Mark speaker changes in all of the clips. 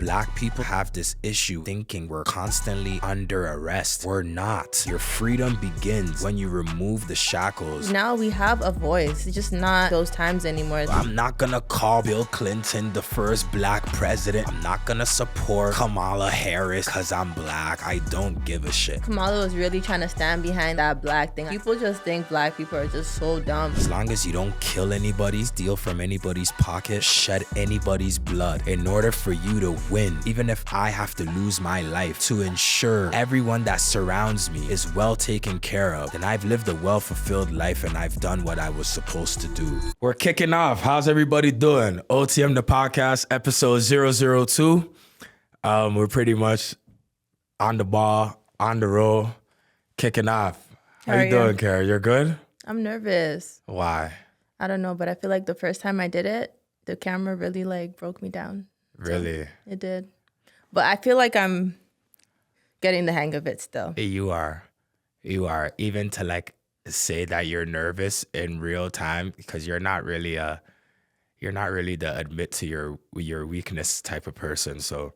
Speaker 1: Black people have this issue thinking we're constantly under arrest. We're not. Your freedom begins when you remove the shackles.
Speaker 2: Now we have a voice. It's just not those times anymore.
Speaker 1: I'm not gonna call Bill Clinton the first black president. I'm not gonna support Kamala Harris because I'm black. I don't give a shit.
Speaker 2: Kamala was really trying to stand behind that black thing. People just think black people are just so dumb.
Speaker 1: As long as you don't kill anybody, steal from anybody's pocket, shed anybody's blood, in order for you to win, even if I have to lose my life to ensure everyone that surrounds me is well taken care of, then I've lived a well-fulfilled life and I've done what I was supposed to do. We're kicking off. How's everybody doing? OTM the podcast, episode 002. We're pretty much on the ball, on the roll, kicking off. How you doing, Kara? You're good?
Speaker 2: I'm nervous.
Speaker 1: Why?
Speaker 2: I don't know, but I feel like the first time I did it, the camera really broke me down.
Speaker 1: Really?
Speaker 2: So it did. But I feel like I'm getting the hang of it still.
Speaker 1: You are. Even to say that you're nervous in real time, because you're not really the admit to your weakness type of person. So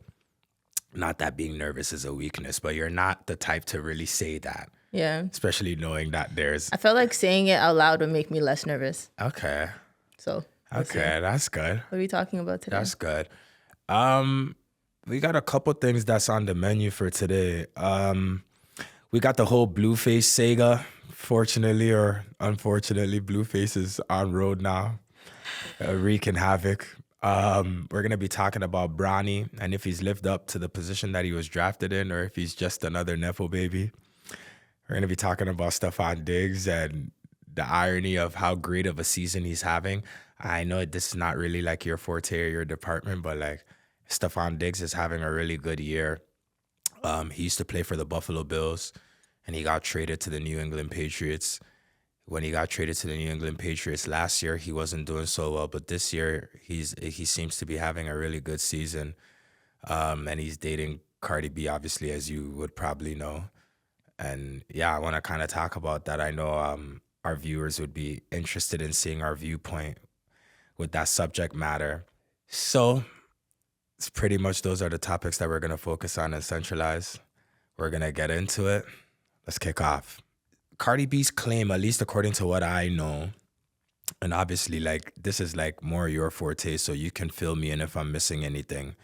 Speaker 1: not that being nervous is a weakness, but you're not the type to really say that.
Speaker 2: Yeah.
Speaker 1: Especially knowing that
Speaker 2: I felt like saying it out loud would make me less nervous.
Speaker 1: Okay.
Speaker 2: So.
Speaker 1: Okay, that's good.
Speaker 2: What are we talking about today?
Speaker 1: That's good. We got a couple things that's on the menu for today. We got the whole Blueface saga. Fortunately or unfortunately, Blueface is on road now, wreaking havoc. We're going to be talking about Bronny and if he's lived up to the position that he was drafted in or if he's just another Nepo baby. We're going to be talking about Stefon Diggs and the irony of how great of a season he's having. I know this is not really your forte or your department, but Stefon Diggs is having a really good year. He used to play for the Buffalo Bills, and he got traded to the New England Patriots. When he got traded to the New England Patriots last year, he wasn't doing so well, but this year he seems to be having a really good season. And he's dating Cardi B, obviously, as you would probably know. And yeah, I want to kind of talk about that. I know our viewers would be interested in seeing our viewpoint with that subject matter. So it's pretty much those are the topics that we're going to focus on and centralize. We're going to get into it. Let's kick off. Cardi B's claim, at least according to what I know, and obviously this is more your forte, so you can fill me in if I'm missing anything.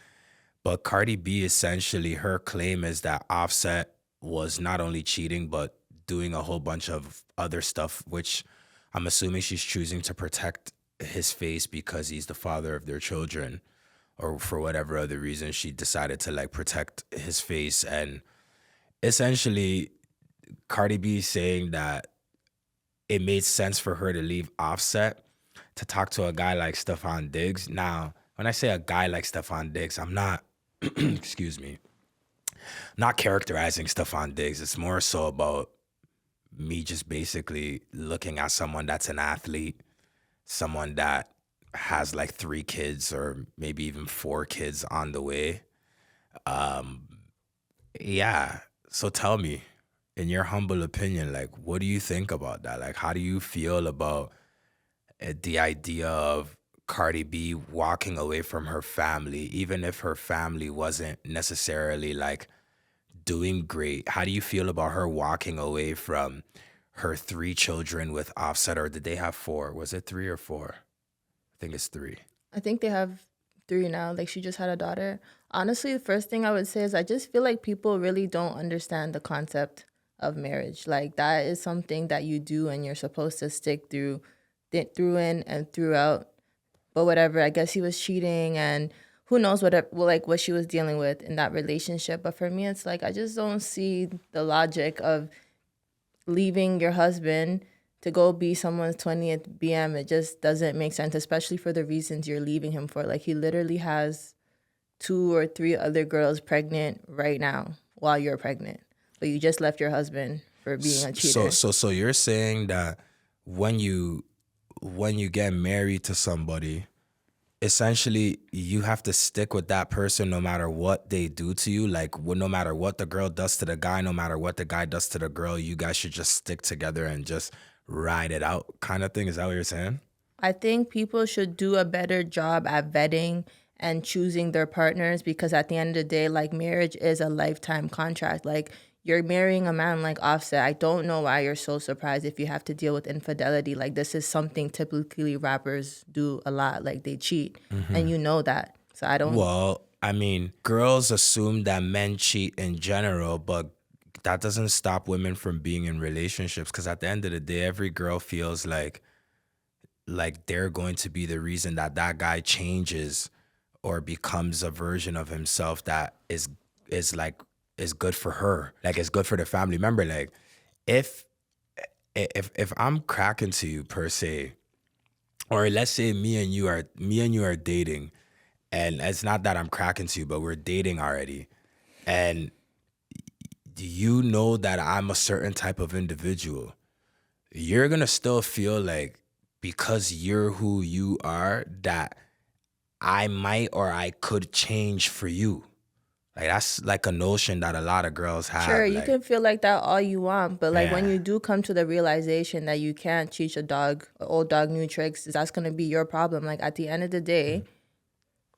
Speaker 1: But Cardi B, essentially, her claim is that Offset was not only cheating, but doing a whole bunch of other stuff, which I'm assuming she's choosing to protect his face because he's the father of their children, or for whatever other reason she decided to protect his face. And essentially Cardi B saying that it made sense for her to leave Offset to talk to a guy like Stefon Diggs. Now, when I say a guy like Stefon Diggs, I'm not excuse me, not characterizing Stefon Diggs. It's more so about me just basically looking at someone that's an athlete, someone that has 3 kids or maybe even 4 kids on the way. Yeah. So tell me, in your humble opinion, what do you think about that? How do you feel about the idea of Cardi B walking away from her family, even if her family wasn't necessarily doing great? How do you feel about her walking away from her 3 children with Offset, or did they have 4? Was it 3 or 4? I think it's 3.
Speaker 2: I think they have 3 now. She just had a daughter. Honestly, the first thing I would say is I just feel like people really don't understand the concept of marriage. That is something that you do and you're supposed to stick through in and throughout. But whatever, I guess he was cheating and who knows what she was dealing with in that relationship. But for me, it's I just don't see the logic of leaving your husband to go be someone's 20th BM. It just doesn't make sense, especially for the reasons you're leaving him for. He literally has 2 or 3 other girls pregnant right now while you're pregnant. But you just left your husband for being a cheater.
Speaker 1: So you're saying that when you get married to somebody, essentially you have to stick with that person no matter what they do to you? No matter what the girl does to the guy, no matter what the guy does to the girl, you guys should just stick together and just ride it out kind of thing? Is that what you're saying?
Speaker 2: I think people should do a better job at vetting and choosing their partners, because at the end of the day, like, marriage is a lifetime contract. Like, you're marrying a man like Offset. I don't know why you're so surprised if you have to deal with infidelity. Like, this is something typically rappers do a lot. Like, they cheat, and you know that. So I don't.
Speaker 1: Well, I mean, girls assume that men cheat in general, but that doesn't stop women from being in relationships. Because at the end of the day, every girl feels like they're going to be the reason that that guy changes or becomes a version of himself that is good for her, like it's good for the family. Remember, like if I'm cracking to you per se, or let's say me and you are dating, and it's not that I'm cracking to you, but we're dating already, and you know that I'm a certain type of individual, you're gonna still feel like, because you're who you are, that I might or I could change for you. Like, that's like a notion that a lot of girls have.
Speaker 2: Sure, you
Speaker 1: like,
Speaker 2: can feel like that all you want, but like when
Speaker 1: Yeah.
Speaker 2: you do come to the realization that you can't teach a dog, old dog, new tricks, that's gonna be your problem. Like, at the end of the day,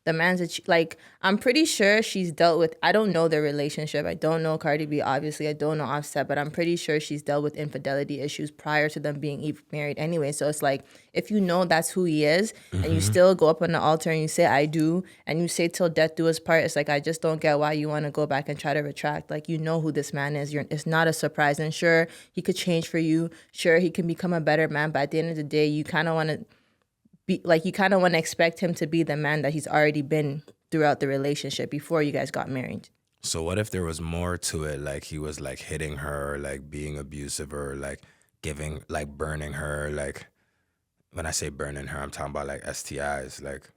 Speaker 2: the man's like, I'm pretty sure she's dealt with. I don't know their relationship. I don't know Cardi B. Obviously, I don't know Offset, but I'm pretty sure she's dealt with infidelity issues prior to them being even married anyway. So it's like, if you know that's who he is, and you still go up on the altar and you say I do, and you say till death do us part, it's like, I just don't get why you want to go back and try to retract. Like, you know who this man is. It's not a surprise. And sure, he could change for you. Sure, he can become a better man. But at the end of the day, you kind of want to you kind of want to expect him to be the man that he's already been throughout the relationship before you guys got married.
Speaker 1: So what if there was more to it? Like, he was like hitting her, like being abusive, or like giving, like burning her. Like, when I say burning her, I'm talking about like STIs, like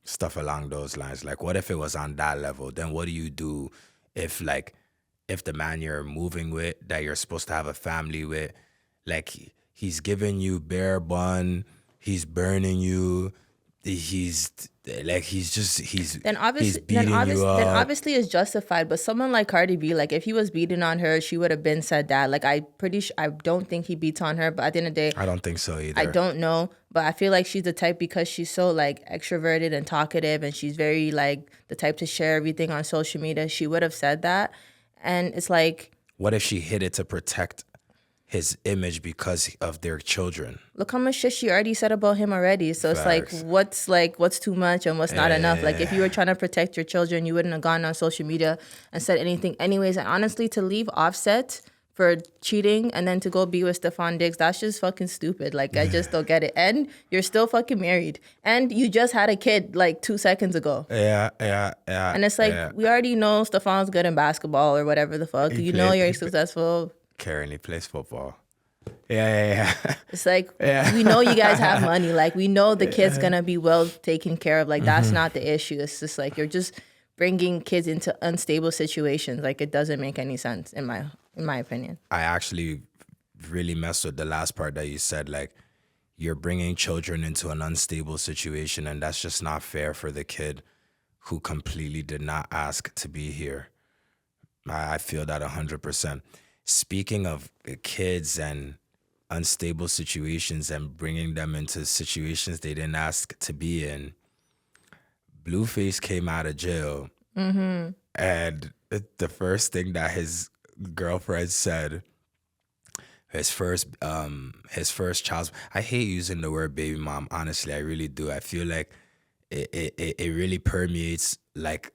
Speaker 1: stuff along those lines. Like, what if it was on that level? Then what do you do if the man you're moving with, that you're supposed to have a family with, like, he's giving you bare bun, he's burning you, he's beating you up.
Speaker 2: Then obviously it's justified. But someone like Cardi B, like, if he was beating on her, she would have been said that. Like, I don't think he beats on her, but at the end of the day,
Speaker 1: I don't think so either.
Speaker 2: I don't know, but I feel like she's the type, because she's so like extroverted and talkative, and she's very like the type to share everything on social media. She would have said that. And it's like,
Speaker 1: What if she hid it to protect his image because of their children?
Speaker 2: look how much shit she already said about him already. So
Speaker 1: Facts.
Speaker 2: it's like what's too much and what's not enough. Like, if you were trying to protect your children, you wouldn't have gone on social media and said anything anyways. And honestly, to leave Offset for cheating and then to go be with Stefon Diggs, that's just fucking stupid. Like, I just don't get it. And you're still fucking married, and you just had a kid like 2 seconds ago.
Speaker 1: Yeah.
Speaker 2: And it's like, we already know Stefon's good in basketball or whatever the fuck.
Speaker 1: He
Speaker 2: You know
Speaker 1: played-
Speaker 2: you're
Speaker 1: he
Speaker 2: successful.
Speaker 1: Karen, he plays football. Yeah.
Speaker 2: It's like, we know you guys have money. Like, we know the kid's gonna be well taken care of. Like, that's not the issue. It's just like, you're just bringing kids into unstable situations. Like, it doesn't make any sense in my opinion.
Speaker 1: I actually really messed with the last part that you said. Like, you're bringing children into an unstable situation, and that's just not fair for the kid who completely did not ask to be here. I feel that 100%. Speaking of kids and unstable situations and bringing them into situations they didn't ask to be in, Blueface came out of jail, and the first thing that his girlfriend said, his first child's, I hate using the word baby mom, honestly, I really do. I feel like it really permeates like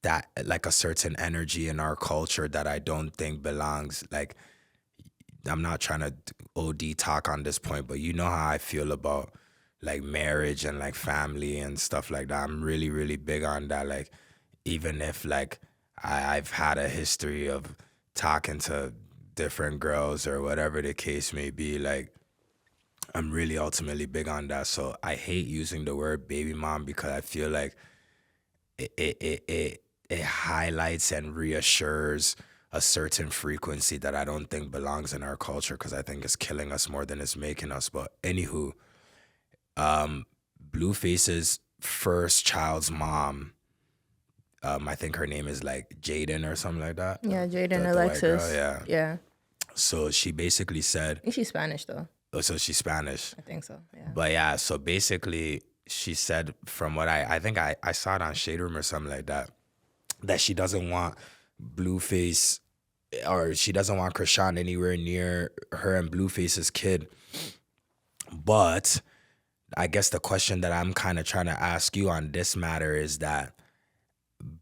Speaker 1: that, like a certain energy in our culture that I don't think belongs. Like, I'm not trying to OD talk on this point, but you know how I feel about like marriage and like family and stuff like that. I'm really, really big on that. Like, even if like I've had a history of talking to different girls or whatever the case may be, like, I'm really ultimately big on that. So I hate using the word baby mom because I feel like it highlights and reassures a certain frequency that I don't think belongs in our culture, because I think it's killing us more than it's making us. But anywho, Blueface's first child's mom, I think her name is like Jaden or something like that.
Speaker 2: Yeah, Jaden,
Speaker 1: The white
Speaker 2: Alexis.
Speaker 1: girl,
Speaker 2: Yeah.
Speaker 1: So she basically said,
Speaker 2: I think she's Spanish though.
Speaker 1: oh, so she's Spanish.
Speaker 2: I think so. Yeah.
Speaker 1: But yeah, so basically she said, from what I think I saw it on Shade Room or something like that, that she doesn't want Blueface, or she doesn't want Krishan anywhere near her and Blueface's kid. But I guess the question that I'm kind of trying to ask you on this matter is that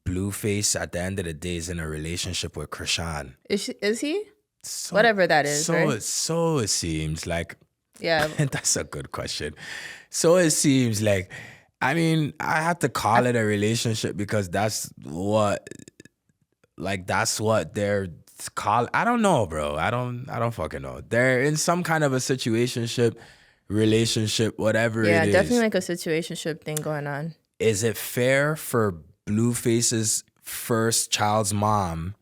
Speaker 1: Blueface at the end of the day is in a relationship with Krishan.
Speaker 2: Is he?
Speaker 1: So,
Speaker 2: Whatever that is, right?
Speaker 1: So it seems like.
Speaker 2: Yeah.
Speaker 1: That's a good question. So it seems like, I mean, I have to call it a relationship because that's what they're call. I don't know, bro. I don't fucking know. They're in some kind of a situationship, relationship, whatever it is.
Speaker 2: Yeah, definitely like a situationship thing going on.
Speaker 1: Is it fair for Blueface's first child's mom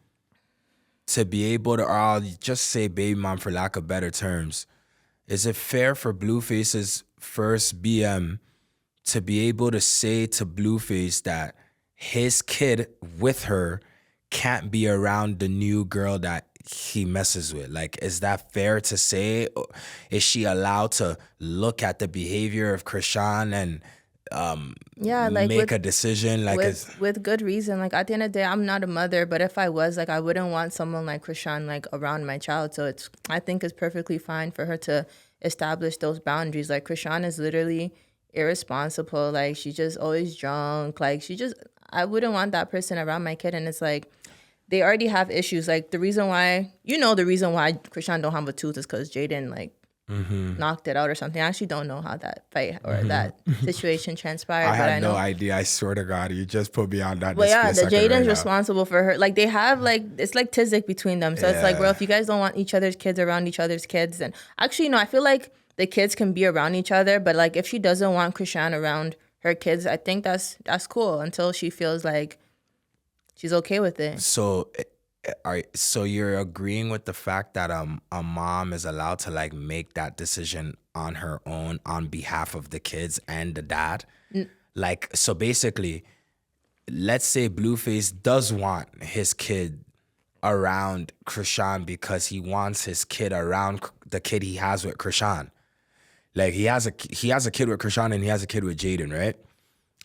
Speaker 1: to be able to, or I'll just say baby mom for lack of better terms, is it fair for Blueface's first BM to be able to say to Blueface that his kid with her can't be around the new girl that he messes with? Like, is that fair to say? Is she allowed to look at the behavior of Krishan and make a decision? Like,
Speaker 2: with good reason. Like, at the end of the day, I'm not a mother, but if I was, like, I wouldn't want someone like Krishan like around my child. So I think it's perfectly fine for her to establish those boundaries. Like, Krishan is literally irresponsible. Like, she's just always drunk. Like, I wouldn't want that person around my kid. And it's like, they already have issues. Like, the reason why Krishan don't have a tooth is because Jaden like knocked it out or something. I actually don't know how that fight or that situation transpired.
Speaker 1: I had no idea. I swear to God, you just put me on that.
Speaker 2: But yeah, the Jaden's responsible for her. Like, they have like, it's like Tizik between them. So it's like, bro, if you guys don't want each other's kids around each other's kids, then actually no, I feel like the kids can be around each other. But like, if she doesn't want Krishan around her kids, I think that's cool until she feels like she's okay with it.
Speaker 1: So, so you're agreeing with the fact that a mom is allowed to like make that decision on her own on behalf of the kids and the dad? Like, so basically, let's say Blueface does want his kid around Krishan because he wants his kid around the kid he has with Krishan. Like, he has a kid with Krishan and he has a kid with Jaden, right?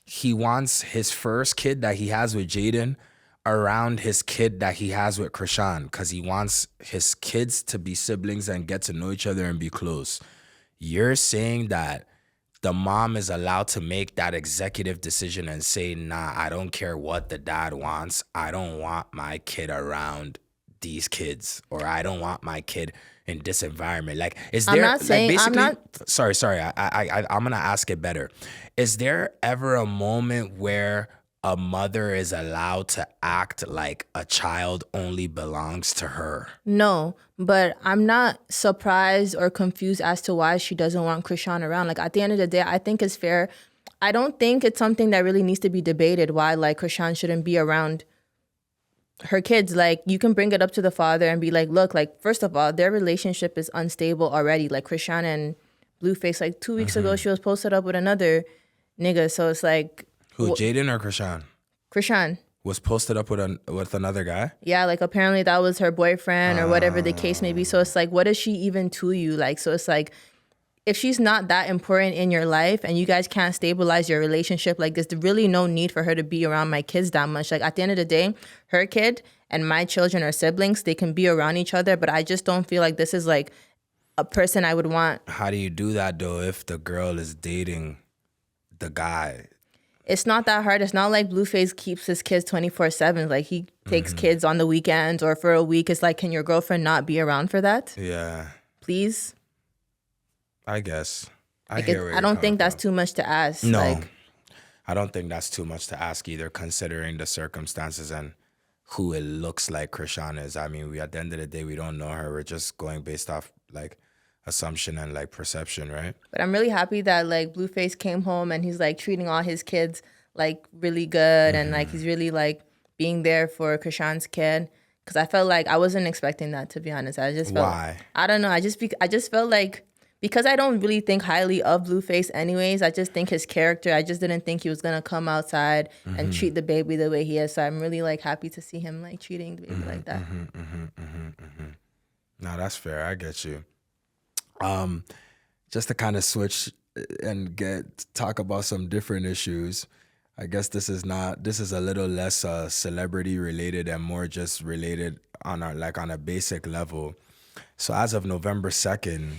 Speaker 1: He wants his first kid that he has with Jaden around his kid that he has with Krishan because he wants his kids to be siblings and get to know each other and be close. You're saying that the mom is allowed to make that executive decision and say, nah, I don't care what the dad wants. I don't want my kid around these kids, or I don't want my kid in this environment. Like, is there, I'm going to ask it better. Is there ever a moment where a mother is allowed to act like a child only belongs to her?
Speaker 2: No, but I'm not surprised or confused as to why she doesn't want Krishan around. Like, at the end of the day, I think it's fair. I don't think it's something that really needs to be debated why like Krishan shouldn't be around her kids. Like, you can bring it up to the father and be like, look, like, first of all, their relationship is unstable already. Like, Krishan and Blueface, like 2 weeks ago, she was posted up with another nigga. So it's like,
Speaker 1: who, Jaden or Krishan?
Speaker 2: Krishan
Speaker 1: was posted up with another guy?
Speaker 2: Yeah, like apparently that was her boyfriend or whatever the case may be. So it's like, what is she even to you? Like, so it's like, if she's not that important in your life and you guys can't stabilize your relationship, like, there's really no need for her to be around my kids that much. Like, at the end of the day, her kid and my children are siblings. They can be around each other, but I just don't feel like this is like a person I would want.
Speaker 1: How do you do that though if the girl is dating the guy?
Speaker 2: It's not that hard. It's not like Blueface keeps his kids 24/7. Like, he takes kids on the weekends or for a week. It's like, can your girlfriend not be around for that?
Speaker 1: Yeah.
Speaker 2: Please?
Speaker 1: I guess.
Speaker 2: I don't think that's too much to ask.
Speaker 1: No.
Speaker 2: Like,
Speaker 1: I don't think that's too much to ask either, considering the circumstances and who it looks like Krishan is. I mean, at the end of the day, we don't know her. We're just going based off like assumption and like perception, right?
Speaker 2: But I'm really happy that like Blueface came home and he's like treating all his kids like really good and like he's really like being there for Krishan's kid. Because I felt like I wasn't expecting that, to be honest. I just felt,
Speaker 1: why?
Speaker 2: I don't know. I just felt like, because I don't really think highly of Blueface anyways, I just think his character, I just didn't think he was going to come outside and treat the baby the way he is. So I'm really like happy to see him like treating the baby like that.
Speaker 1: No, that's fair. I get you. Just to kind of switch and talk about some different issues. I guess this is a little less celebrity related and more just related on a basic level. So as of November 2nd,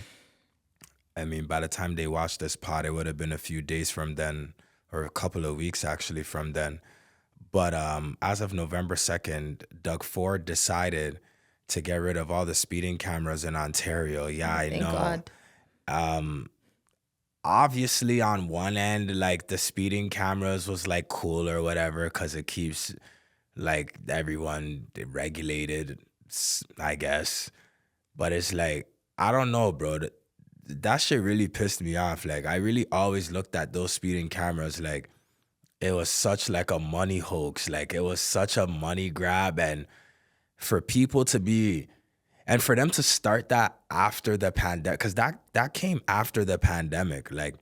Speaker 1: I mean, by the time they watch this pod, it would have been a few days from then, or a couple of weeks actually from then. But as of November 2nd, Doug Ford decided to get rid of all the speeding cameras in Ontario. Yeah, I
Speaker 2: Thank
Speaker 1: know.
Speaker 2: God.
Speaker 1: Obviously, on one end, like the speeding cameras was like cool or whatever, because it keeps like everyone regulated, I guess. But it's like, I don't know, bro. That shit really pissed me off. Like, I really always looked at those speeding cameras like it was such like a money hoax. Like, it was such a money grab. And for people to be, and for them to start that after the pandemic, because that came after the pandemic. Like,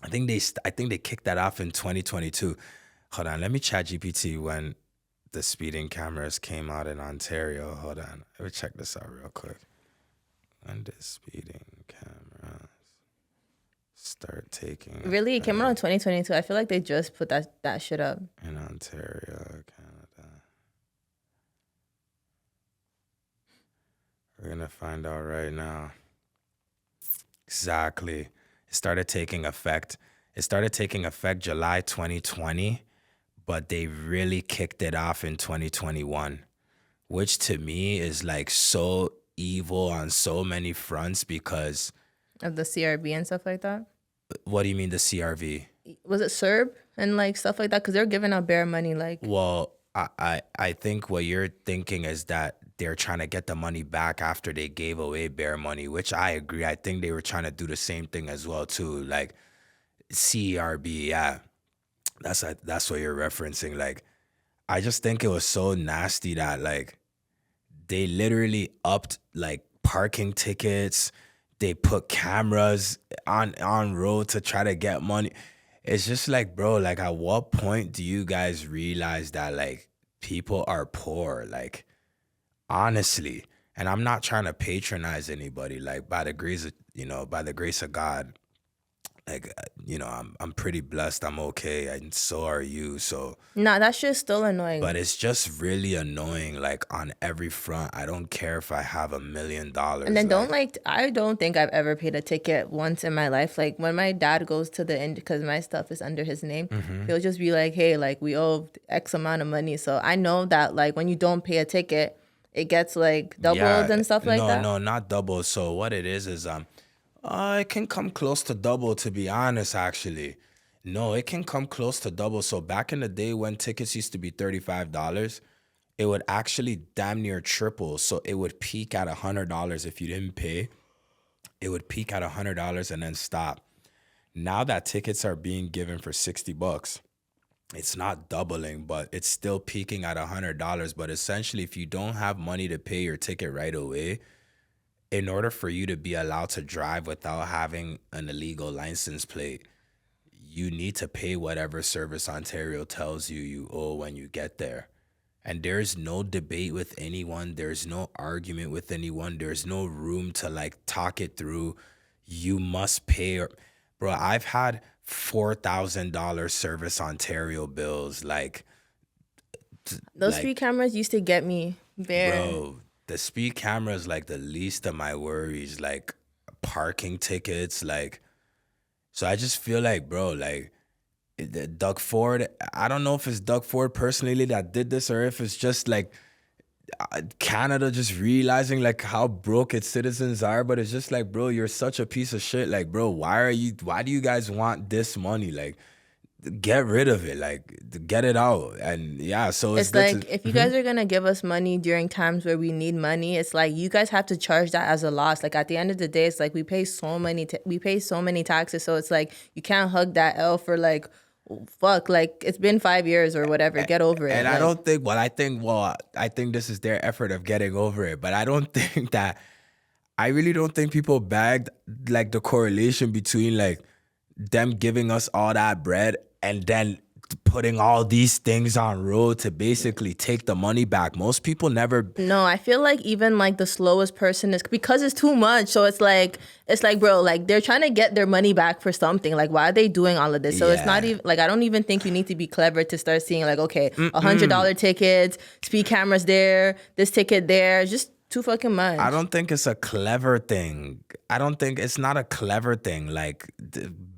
Speaker 1: I think they kicked that off in 2022. Hold on, let me chat GPT when the speeding cameras came out in Ontario. Hold on, let me check this out real quick. When did speeding cameras start taking
Speaker 2: Really, it came out in 2022. I feel like they just put that shit up.
Speaker 1: in Ontario, Canada? We're gonna find out right now. Exactly. It started taking effect. It started taking effect July 2020, but they really kicked it off in 2021, which to me is like so evil on so many fronts because
Speaker 2: Of the CRB and stuff like that.
Speaker 1: what do you mean the CRV?
Speaker 2: Was it Serb and like stuff like that? Because they're giving out bare money. Like,
Speaker 1: Well, I think what you're thinking is that they're trying to get the money back after they gave away bare money, which I agree. I think they were trying to do the same thing as well too. Like CRB, yeah. That's what you're referencing. Like, I just think it was so nasty that like they literally upped like parking tickets. They put cameras on road to try to get money. It's just like, bro, like at what point do you guys realize that like people are poor? Like, honestly. And I'm not trying to patronize anybody. Like, by the grace of God, like, I'm pretty blessed. I'm okay, and so are you. So,
Speaker 2: nah, that shit's still annoying.
Speaker 1: but it's just really annoying. Like on every front. I don't care if I have $1 million.
Speaker 2: And then I don't think I've ever paid a ticket once in my life. Like when my dad goes to the end, because my stuff is under his name, he'll just be like, hey, like we owe X amount of money. So I know that like when you don't pay a ticket, it gets like doubled and stuff like that.
Speaker 1: No, not double. So what it is it can come close to double, to be honest, actually. No, it can come close to double. So back in the day when tickets used to be $35, it would actually damn near triple. So it would peak at $100 if you didn't pay. It would peak at $100 and then stop. Now that tickets are being given for $60, it's not doubling, but it's still peaking at $100. But essentially, if you don't have money to pay your ticket right away, in order for you to be allowed to drive without having an illegal license plate, you need to pay whatever Service Ontario tells you owe when you get there. And there's no debate with anyone. There's no argument with anyone. There's no room to like talk it through. You must pay. Bro, I've had $4,000 Service Ontario bills. Like,
Speaker 2: Those
Speaker 1: like,
Speaker 2: speed cameras used to get me bare.
Speaker 1: bro, the speed camera is like the least of my worries. Like parking tickets, like, so I just feel like, bro, like Doug Ford. I don't know if it's Doug Ford personally that did this or if it's just like Canada just realizing like how broke its citizens are. But it's just like, bro, you're such a piece of shit. Like, bro, why do you guys want this money? Like, get rid of it, like get it out. And yeah, so it's good
Speaker 2: like
Speaker 1: to,
Speaker 2: if you guys are gonna give us money during times where we need money, it's like you guys have to charge that as a loss. Like at the end of the day, it's like we pay so many taxes, so it's like you can't hug that L for like fuck, like it's been 5 years or whatever. Get over it.
Speaker 1: and
Speaker 2: like,
Speaker 1: I don't think, I think this is their effort of getting over it, but I don't think that, I really don't think people bagged like the correlation between like them giving us all that bread and then putting all these things on road to basically take the money back. Most people never.
Speaker 2: No, I feel like even like the slowest person is because it's too much. So it's like bro, like they're trying to get their money back for something. Like why are they doing all of this? So it's not
Speaker 1: Yeah.
Speaker 2: even like I don't even think you need to be clever to start seeing like okay, $100 tickets, speed cameras there, this ticket there, just too fucking much.
Speaker 1: I don't think it's a clever thing. I don't think it's not a clever thing. Like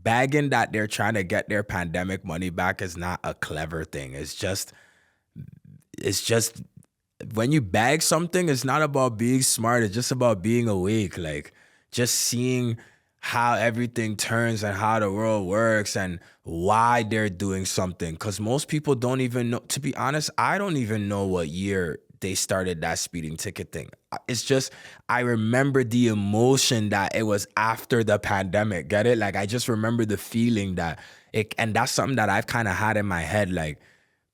Speaker 1: bagging that they're trying to get their pandemic money back is not a clever thing. It's just when you bag something, it's not about being smart. It's just about being awake. Like just seeing how everything turns and how the world works and why they're doing something. Because most people don't even know. To be honest, I don't even know what year they started that speeding ticket thing. It's just, I remember the emotion that it was after the pandemic. Get it? Like, I just remember the feeling that it, and that's something that I've kind of had in my head. Like,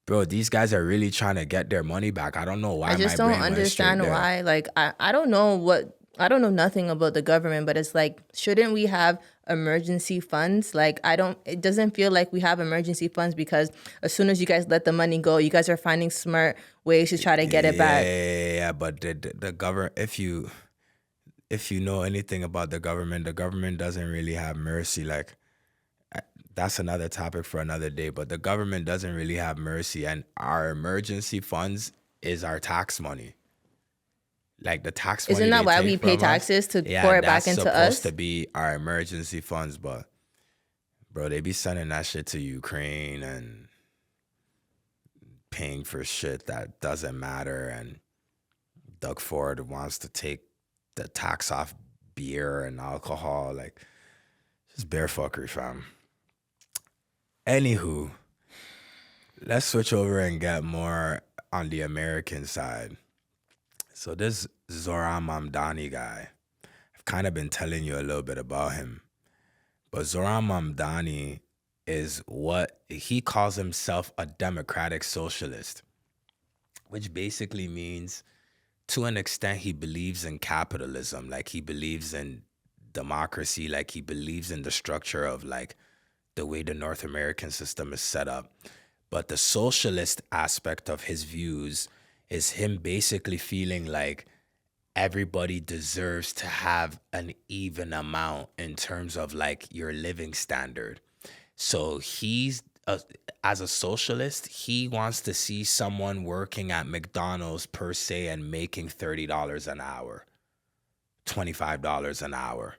Speaker 1: bro, these guys are really trying to get their money back. I don't know why.
Speaker 2: I just
Speaker 1: my
Speaker 2: don't
Speaker 1: brain went straight
Speaker 2: understand
Speaker 1: there.
Speaker 2: why. Like I don't know nothing about the government, but it's like, shouldn't we have emergency funds? Like it doesn't feel like we have emergency funds because as soon as you guys let the money go, you guys are finding smart ways to try to get it back.
Speaker 1: Yeah, but the government, if you know anything about the government doesn't really have mercy. Like, that's another topic for another day, but the government doesn't really have mercy, and our emergency funds is our tax money. Like the tax money.
Speaker 2: Isn't that
Speaker 1: they
Speaker 2: why
Speaker 1: take
Speaker 2: we pay
Speaker 1: from us,
Speaker 2: taxes to pour it back into
Speaker 1: that's
Speaker 2: us?
Speaker 1: supposed to be our emergency funds, but bro, they be sending that shit to Ukraine and paying for shit that doesn't matter, and Doug Ford wants to take the tax off beer and alcohol. Like, just bear fuckery, fam. Anywho, let's switch over and get more on the American side. So this Zoran Mamdani guy, I've kind of been telling you a little bit about him. But Zoran Mamdani is what he calls himself, a democratic socialist, which basically means, to an extent, he believes in capitalism. Like, he believes in democracy. Like, he believes in the structure of, like, the way the North American system is set up. But the socialist aspect of his views is him basically feeling like everybody deserves to have an even amount in terms of, like, your living standard. So as a socialist, he wants to see someone working at McDonald's per se and making $30 an hour, $25 an hour.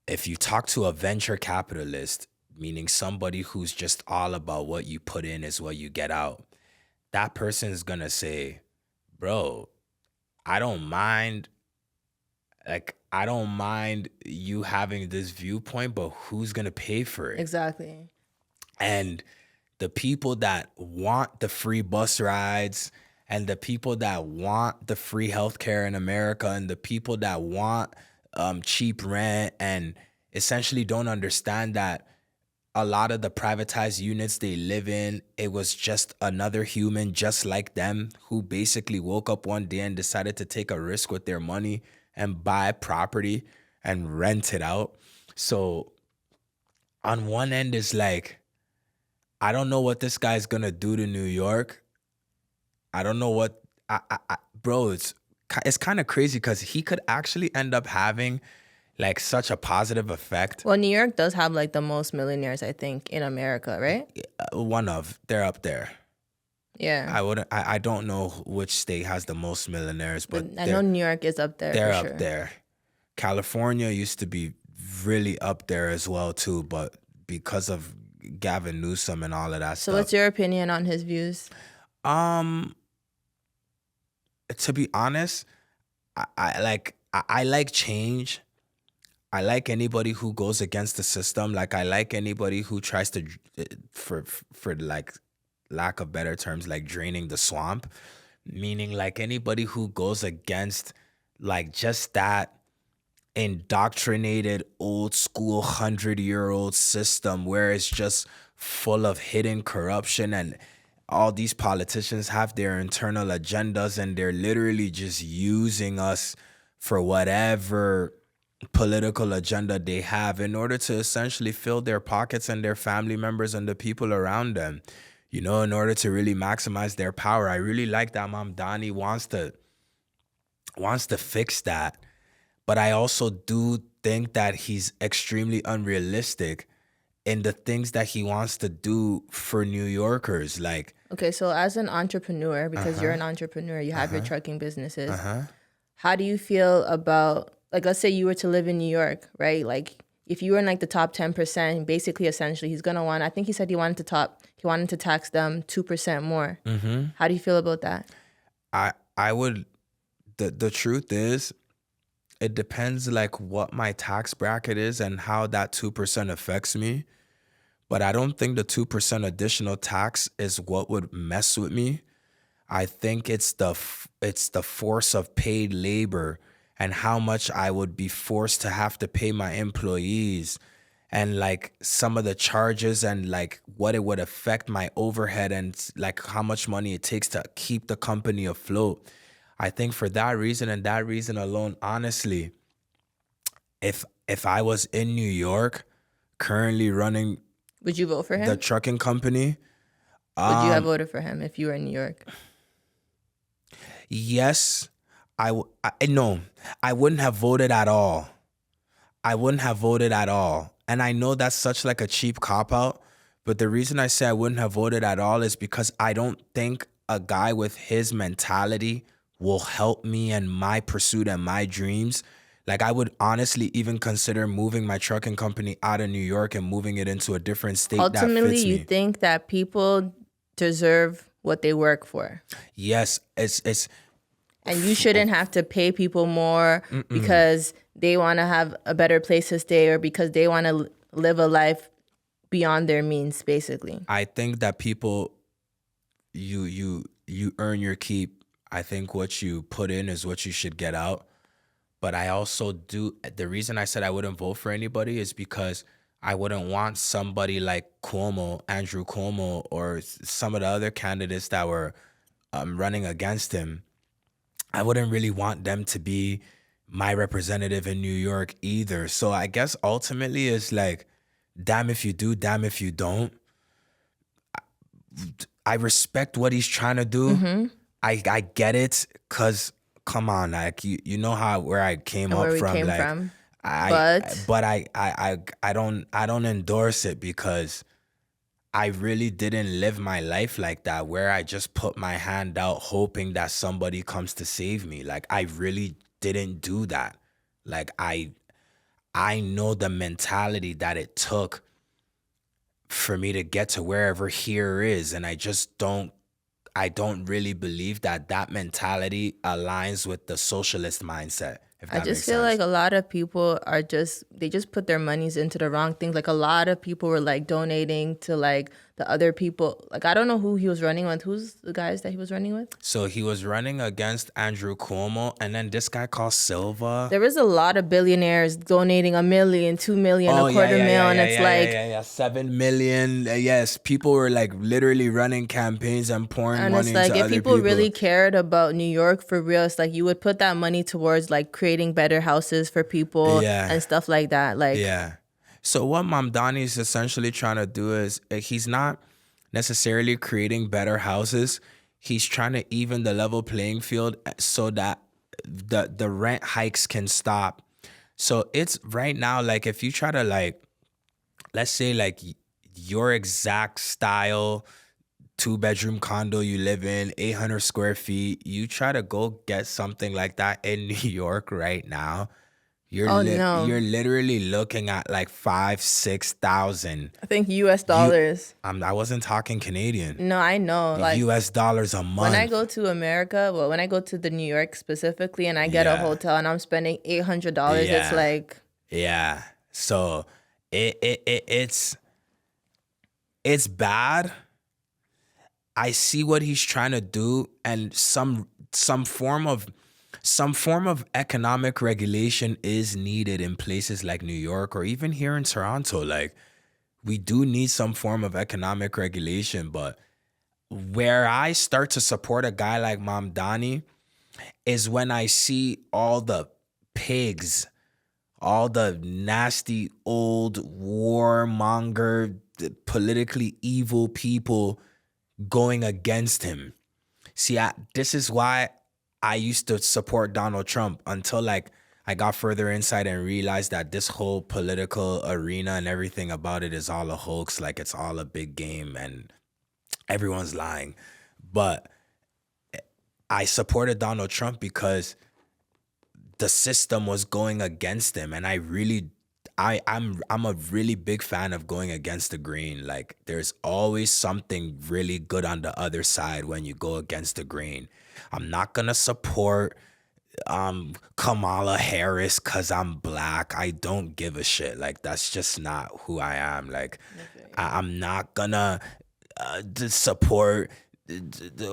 Speaker 1: If you talk to a venture capitalist, meaning somebody who's just all about what you put in is what you get out, that person is going to say, bro, I don't mind you having this viewpoint, but who's going to pay for it?
Speaker 2: Exactly.
Speaker 1: And the people that want the free bus rides and the people that want the free healthcare in America and the people that want cheap rent and essentially don't understand that a lot of the privatized units they live in, it was just another human just like them who basically woke up one day and decided to take a risk with their money and buy property and rent it out. So on one end is like, I don't know what this guy's gonna do to New York. I don't know what, bro, it's kind of crazy because he could actually end up having like such a positive effect.
Speaker 2: Well, New York does have like the most millionaires, I think, in America, right?
Speaker 1: They're up there.
Speaker 2: Yeah.
Speaker 1: I don't know which state has the most millionaires, but
Speaker 2: I know New York is up there.
Speaker 1: they're
Speaker 2: for
Speaker 1: up
Speaker 2: sure.
Speaker 1: there. California used to be really up there as well too, but because of Gavin Newsom and all of that
Speaker 2: So
Speaker 1: stuff.
Speaker 2: what's your opinion on his views?
Speaker 1: To be honest, I like change. I like anybody who goes against the system. Like, I like anybody who tries to, for like lack of better terms, like draining the swamp. Meaning like anybody who goes against like just that indoctrinated old school 100-year-old system where it's just full of hidden corruption and all these politicians have their internal agendas and they're literally just using us for whatever political agenda they have in order to essentially fill their pockets and their family members and the people around them, in order to really maximize their power. I really like that Mamdani wants to fix that. But I also do think that he's extremely unrealistic in the things that he wants to do for New Yorkers. Like,
Speaker 2: Okay, so as an entrepreneur, because you're an entrepreneur, you have your trucking businesses. How do you feel about, like, let's say you were to live in New York, right? Like, if you were in like the top 10%, basically, essentially, he's gonna want. I think he said he wanted to tax them 2% more. How do you feel about that?
Speaker 1: I would. The truth is, it depends like what my tax bracket is and how that 2% affects me. But I don't think the 2% additional tax is what would mess with me. I think it's the force of paid labor and how much I would be forced to have to pay my employees, and like some of the charges and like what it would affect my overhead and like how much money it takes to keep the company afloat. I think for that reason and that reason alone, honestly, if I was in New York currently running
Speaker 2: Would you vote for him?
Speaker 1: the trucking company,
Speaker 2: Would you have voted for him if you were in New York?
Speaker 1: yes, no, I wouldn't have voted at all. I wouldn't have voted at all. And I know that's such like a cheap cop out, but the reason I say I wouldn't have voted at all is because I don't think a guy with his mentality will help me in my pursuit and my dreams. Like, I would honestly even consider moving my trucking company out of New York and moving it into a different state that
Speaker 2: Ultimately,
Speaker 1: fits
Speaker 2: you
Speaker 1: me.
Speaker 2: think that people deserve what they work for,
Speaker 1: Yes, it's
Speaker 2: and you shouldn't have to pay people more because they want to have a better place to stay or because they want to live a life beyond their means, basically.
Speaker 1: I think that people, you earn your keep. I think what you put in is what you should get out. But I also do, the reason I said I wouldn't vote for anybody is because I wouldn't want somebody like Andrew Cuomo, or some of the other candidates that were running against him. I wouldn't really want them to be my representative in New York either. So I guess ultimately it's like, damn if you do, damn if you don't. I respect what he's trying to do. I get it, cause come on, like you know where I came
Speaker 2: And
Speaker 1: up
Speaker 2: where we
Speaker 1: from,
Speaker 2: came
Speaker 1: like
Speaker 2: from.
Speaker 1: but
Speaker 2: But
Speaker 1: I don't endorse it because I really didn't live my life like that, where I just put my hand out hoping that somebody comes to save me. Like, I really didn't do that. Like, I know the mentality that it took for me to get to wherever here is, and I don't really believe that mentality aligns with the socialist mindset, if
Speaker 2: I
Speaker 1: that
Speaker 2: just
Speaker 1: makes
Speaker 2: feel
Speaker 1: sense.
Speaker 2: like a lot of people they just put their monies into the wrong things. Like a lot of people were like donating to like the other people. Like I don't know who he was running with. Who's the guys that he was running with?
Speaker 1: So he was running against Andrew Cuomo, and then this guy called Silva.
Speaker 2: There was a lot of billionaires donating 1 million, 2 million,
Speaker 1: Oh
Speaker 2: a
Speaker 1: yeah,
Speaker 2: quarter
Speaker 1: yeah, yeah,
Speaker 2: mil, and
Speaker 1: yeah,
Speaker 2: it's
Speaker 1: yeah, yeah,
Speaker 2: like,
Speaker 1: yeah, yeah. 7 million. Yes, people were like literally running campaigns and pouring
Speaker 2: and
Speaker 1: money
Speaker 2: it's like
Speaker 1: into
Speaker 2: if
Speaker 1: other
Speaker 2: people
Speaker 1: people.
Speaker 2: really cared about New York for real, it's like you would put that money towards like creating better houses for people
Speaker 1: Yeah,
Speaker 2: and stuff like that. Like
Speaker 1: yeah. So what Mamdani is essentially trying to do is he's not necessarily creating better houses. He's trying to even the level playing field so that the rent hikes can stop. So it's right now, like if you try to like, let's say like your exact style 2-bedroom condo you live in, 800 square feet, you try to go get something like that in New York right now,
Speaker 2: oh no,
Speaker 1: you're literally looking at like 5,000, 6,000.
Speaker 2: I think US
Speaker 1: You
Speaker 2: dollars.
Speaker 1: I wasn't talking Canadian.
Speaker 2: No, I know. Like
Speaker 1: US dollars a
Speaker 2: when I
Speaker 1: month.
Speaker 2: go to America, well, when I go to the New York specifically and I get a
Speaker 1: Yeah.
Speaker 2: hotel and I'm spending $800, it's
Speaker 1: Yeah.
Speaker 2: like,
Speaker 1: Yeah. So it's bad. I see what he's trying to do, and some form of economic regulation is needed in places like New York or even here in Toronto. Like, we do need some form of economic regulation, but where I start to support a guy like Mamdani is when I see all the pigs, all the nasty old warmonger, politically evil people going against him. See, this is why I used to support Donald Trump until like I got further insight and realized that this whole political arena and everything about it is all a hoax. Like it's all a big game and everyone's lying. But I supported Donald Trump because the system was going against him, and I'm a really big fan of going against the grain. Like there's always something really good on the other side when you go against the grain. I'm not gonna support Kamala Harris because I'm black. I don't give a shit. Like that's just not who I am. Like I'm not gonna support.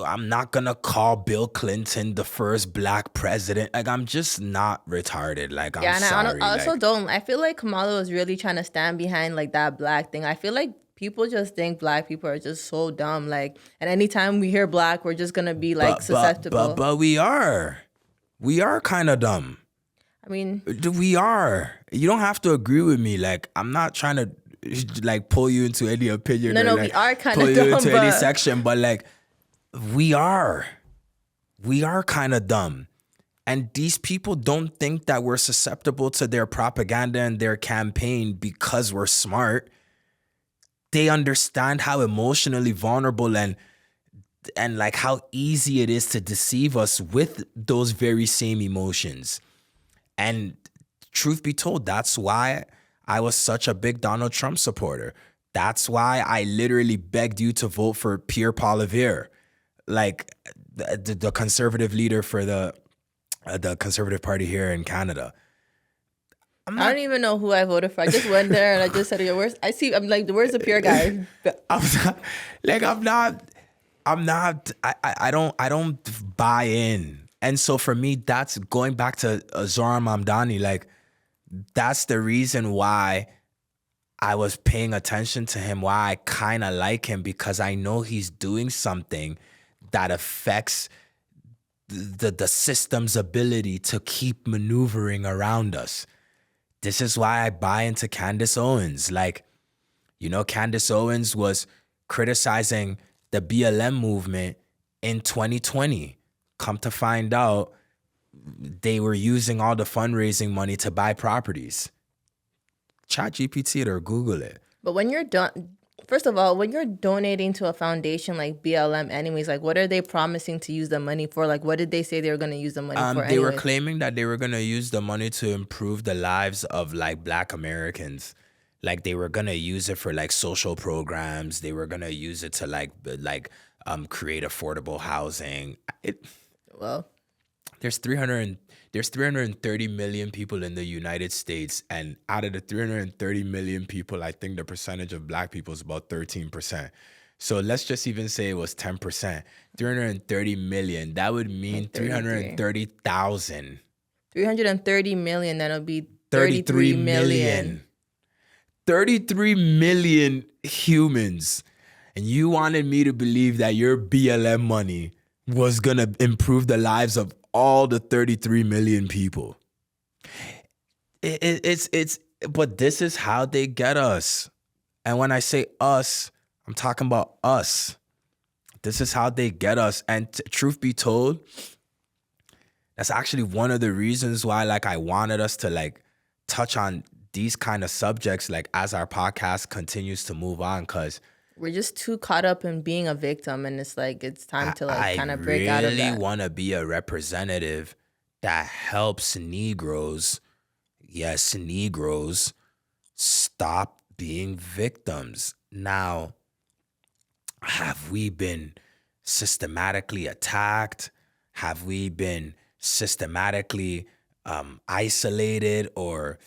Speaker 1: I'm not gonna call Bill Clinton the first black president. Like I'm just not retarded. Like I'm sorry.
Speaker 2: I also don't. I feel like Kamala was really trying to stand behind like that black thing. I feel like people just think black people are just so dumb. Like, and anytime we hear black, we're just gonna be like susceptible.
Speaker 1: But we are kind of dumb.
Speaker 2: I mean,
Speaker 1: we are. You don't have to agree with me. Like I'm not trying to like pull you into any opinion.
Speaker 2: No,
Speaker 1: like,
Speaker 2: we are kind
Speaker 1: of
Speaker 2: dumb.
Speaker 1: Pull you into any section, but like. We are kind of dumb. And these people don't think that we're susceptible to their propaganda and their campaign because we're smart. They understand how emotionally vulnerable and like how easy it is to deceive us with those very same emotions. And truth be told, that's why I was such a big Donald Trump supporter. That's why I literally begged you to vote for Pierre Poilievre. Like the conservative leader for the Conservative Party here in Canada.
Speaker 2: I don't even know who I voted for. I just went there and I just said, "Yo, where's?" I'm like, "Where's the pure guy?"
Speaker 1: I don't buy in, and so for me, that's going back to Zoran Mamdani. Like that's the reason why I was paying attention to him. Why I kind of like him, because I know he's doing something that affects the system's ability to keep maneuvering around us. This is why I buy into Candace Owens. Like, you know, Candace Owens was criticizing the BLM movement in 2020. Come to find out, they were using all the fundraising money to buy properties. Chat GPT it or Google it.
Speaker 2: But when you're done... First of all, when you're donating to a foundation like BLM anyways, like what are they promising to use the money for? Like what did they say they were going to use the money for
Speaker 1: They were claiming that they were going to use the money to improve the lives of like Black Americans. Like they were going to use it for like social programs. They were going to use it to create affordable housing. There's 330 million people in the United States, and out of the 330 million people, I think the percentage of Black people is about 13%. So let's just even say it was 10%. 330 million, that would mean 330,000.
Speaker 2: 330 million, that'll be 33 million.
Speaker 1: 33 million humans. And you wanted me to believe that your BLM money was going to improve the lives of all the 33 million people. But this is how they get us. And when I say us, I'm talking about us. This is how they get us. And truth be told, that's actually one of the reasons why like I wanted us to like touch on these kind of subjects like as our podcast continues to move on, because
Speaker 2: we're just too caught up in being a victim, and it's like it's time to like kind of break out of that.
Speaker 1: I really want to be a representative that helps Negroes, yes, Negroes, stop being victims. Now, have we been systematically attacked? Have we been systematically isolated or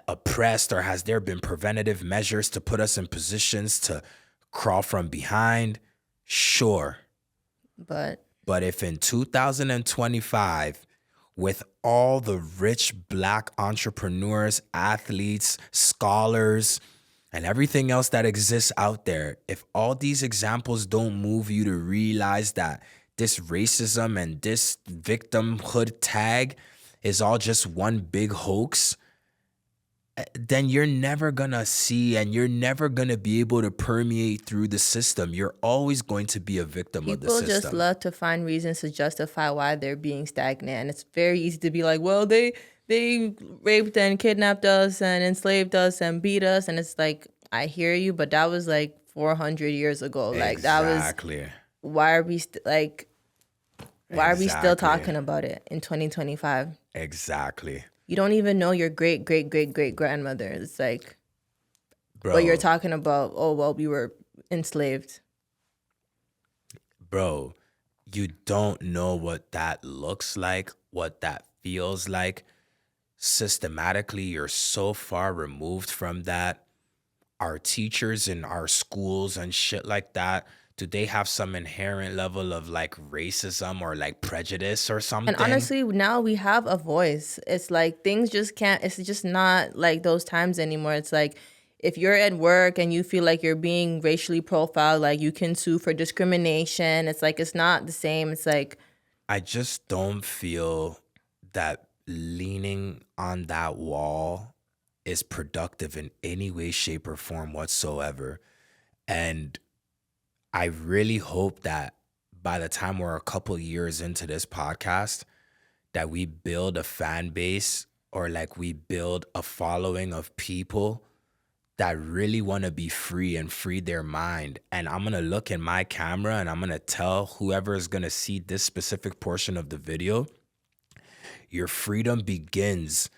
Speaker 1: oppressed, or has there been preventative measures to put us in positions to crawl from behind? Sure. But if in 2025, with all the rich Black entrepreneurs, athletes, scholars, and everything else that exists out there, if all these examples don't move you to realize that this racism and this victimhood tag is all just one big hoax, then you're never gonna see and you're never gonna be able to permeate through the system. You're always going to be a victim of the
Speaker 2: People just
Speaker 1: system.
Speaker 2: love to find reasons to justify why they're being stagnant, and it's very easy to be like, well, they raped and kidnapped us and enslaved us and beat us, and it's like, I hear you, but that was like 400 years ago. Like that was,
Speaker 1: Exactly.
Speaker 2: why are we why are we still
Speaker 1: Exactly.
Speaker 2: talking about it in 2025?
Speaker 1: Exactly.
Speaker 2: You don't even know your great great great great grandmother. It's like,
Speaker 1: Bro.
Speaker 2: but you're talking about, oh well, we were enslaved.
Speaker 1: Bro, you don't know what that looks like, what that feels like. Systematically, you're so far removed from that. Our teachers in our schools and shit like that, do they have some inherent level of like racism or like prejudice or something?
Speaker 2: And honestly, now we have a voice. It's like things just can't, it's just not like those times anymore. It's like if you're at work and you feel like you're being racially profiled, like you can sue for discrimination. It's like, it's not the same. It's like,
Speaker 1: I just don't feel that leaning on that wall is productive in any way, shape, or form whatsoever. And I really hope that by the time we're a couple years into this podcast, that we build a fan base or like we build a following of people that really want to be free and free their mind. And I'm going to look in my camera and I'm going to tell whoever is going to see this specific portion of the video, your freedom begins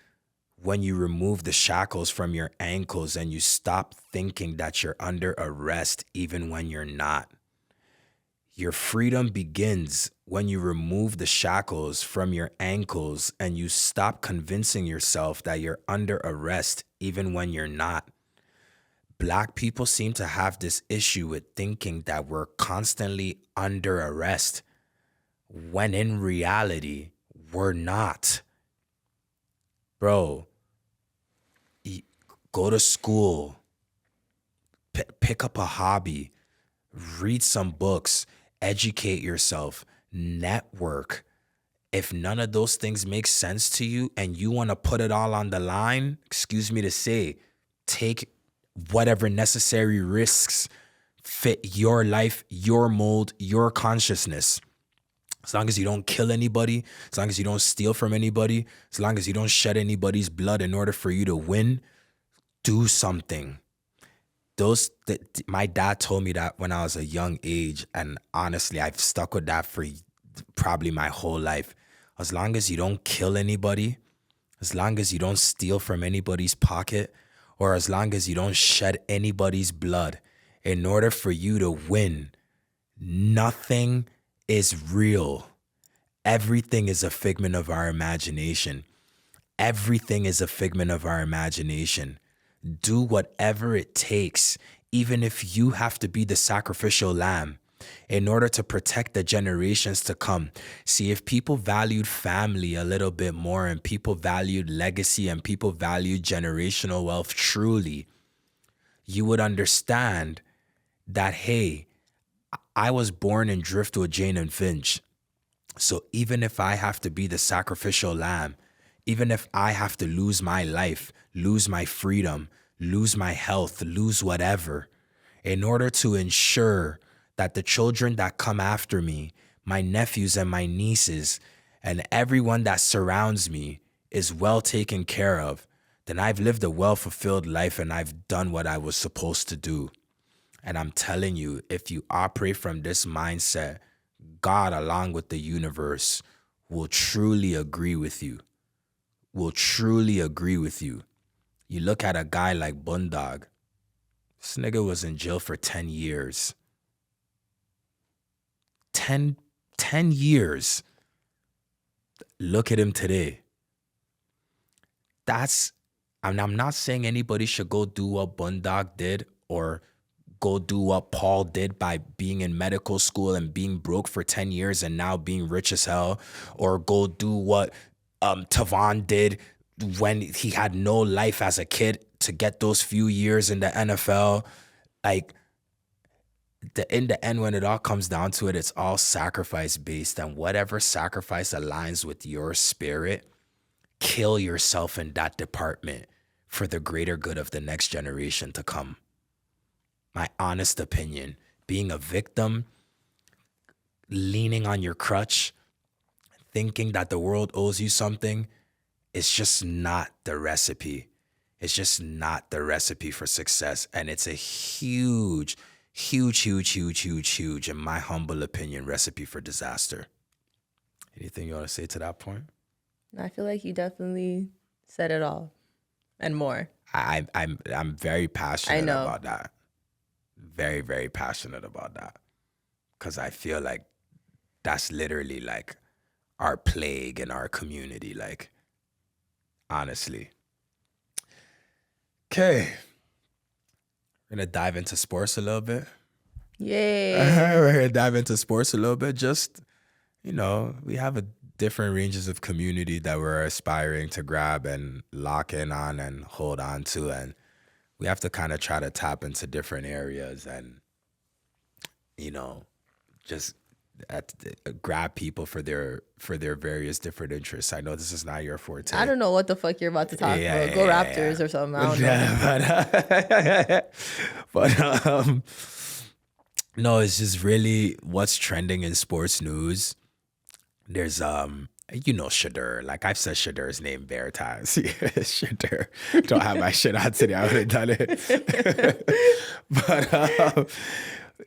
Speaker 1: when you remove the shackles from your ankles and you stop thinking that you're under arrest even when you're not. Your freedom begins when you remove the shackles from your ankles and you stop convincing yourself that you're under arrest even when you're not. Black people seem to have this issue with thinking that we're constantly under arrest, when in reality, we're not. Bro, go to school, pick up a hobby, read some books, educate yourself, network. If none of those things make sense to you and you want to put it all on the line, excuse me to say, take whatever necessary risks fit your life, your mold, your consciousness. As long as you don't kill anybody, as long as you don't steal from anybody, as long as you don't shed anybody's blood in order for you to win, do something. My dad told me that when I was a young age, and honestly, I've stuck with that for probably my whole life. As long as you don't kill anybody, as long as you don't steal from anybody's pocket, or as long as you don't shed anybody's blood, in order for you to win, nothing is real. Everything is a figment of our imagination. Everything is a figment of our imagination. Do whatever it takes, even if you have to be the sacrificial lamb, in order to protect the generations to come. See, if people valued family a little bit more and people valued legacy and people valued generational wealth truly, you would understand that, hey, I was born in Driftwood, Jane and Finch. So even if I have to be the sacrificial lamb, even if I have to lose my life, lose my freedom, lose my health, lose whatever, in order to ensure that the children that come after me, my nephews and my nieces, and everyone that surrounds me is well taken care of, then I've lived a well-fulfilled life and I've done what I was supposed to do. And I'm telling you, if you operate from this mindset, God, along with the universe, will truly agree with you. Will truly agree with you. You look at a guy like Bundog. This nigga was in jail for 10 years. 10 years. Look at him today. I'm not saying anybody should go do what Bundog did or go do what Paul did by being in medical school and being broke for 10 years and now being rich as hell, or go do what Tavon did when he had no life as a kid to get those few years in the NFL. Like, in the end, when it all comes down to it, it's all sacrifice based, and whatever sacrifice aligns with your spirit, kill yourself in that department. for the greater good of the next generation to come. My honest opinion, being a victim, leaning on your crutch, thinking that the world owes you something, is just not the recipe. It's just not the recipe for success. And it's a huge, in my humble opinion, recipe for disaster. Anything you want to say to that point?
Speaker 2: I feel like you definitely said it all and more.
Speaker 1: I'm very passionate
Speaker 2: know.
Speaker 1: about that. Very, very passionate about that. Because I feel like that's literally like our plague in our community. Like, honestly. Okay. We're going to dive into sports a little bit.
Speaker 2: Yay.
Speaker 1: We're going to dive into sports a little bit. Just, you know, we have a different ranges of community that we're aspiring to grab and lock in on and hold on to. And we have to kind of try to tap into different areas and, you know, just grab people for their various different interests. I know this is not your forte.
Speaker 2: I don't know what the fuck you're about to talk about. Go Raptors or something. I don't know.
Speaker 1: But no, it's just really what's trending in sports news. There's you know Shadur. Like I've said Shadur's name bare times. Shadur. Don't have my shit on today. I would have done it. But